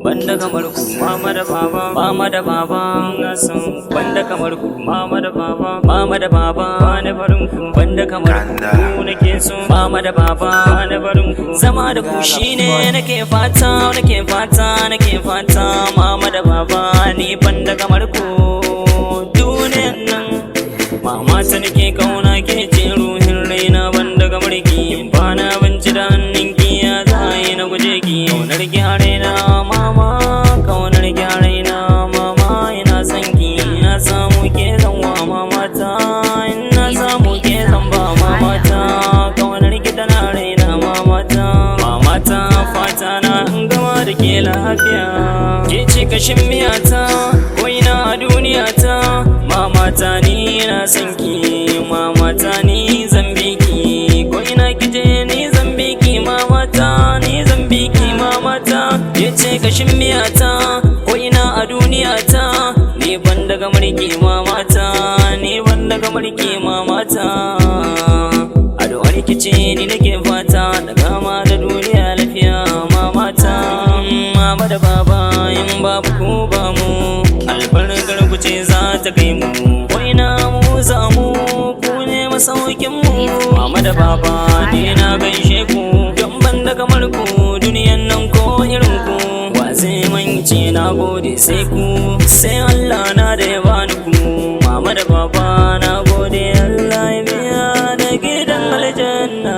banda kamar ku mama da baba, mama da baba na san banda kamar ku mama da baba, mama da baba na barin ku banda kamar ku nake so mama da baba na barin ku zama da ku shine nake fata nake fata mama da baba ni banda kamar ku duniyan nan mama ta nake kauna ke ce ruhin raina banda kamar ki bana banci da hannun ki ya zai na guje ki kaunar ki a raina mama kaunar ki a raina mama ina son ki ina samu ke zan wa mama ta ina samu ke zan ba mama ta kaunar ki tana raina mama ta fata na in gama da ke lafiya ke ce kashin miyata ko ina a duniya ta mama ta ni ina son ki mama ta ni zan bi ki ko ina kije ni zan bi ki mama ta ni zan bi ki mama ta ke ce kashin miyata ko ina a duniya ta ni ban daga mulki mama ta ni ban daga mulki mama ta addu'ar ki ce ni nake fata da gama da duniya lafiya mama ta mama da baba in babu ku ba mu albarkar ku ce za ta kai mu waina mu samu ku ne masaukin mu mama da baba ni na gaishe ku don ban da kamar ku duniyan nan ko irin ku wa zai mance na gode sai ku sai Allah na da ya bani ku mama da baba na gode Allah ya biya da gidan aljanna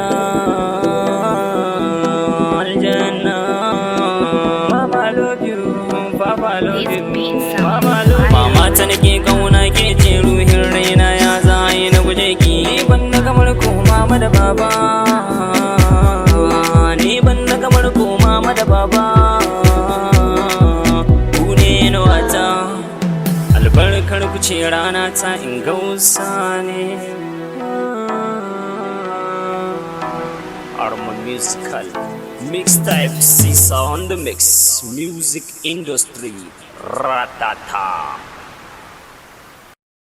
mama love you papa love you mama ta nake kauna ke ce ruhin raina ya zai na guje ki ban da kamar ku mama da baba ni ban da kamar ku mama da baba ku ne na wata albarkar ku ce rana ta in gausa ne Arma Musical Mixtape Sisa on the mix Music Industry Ratata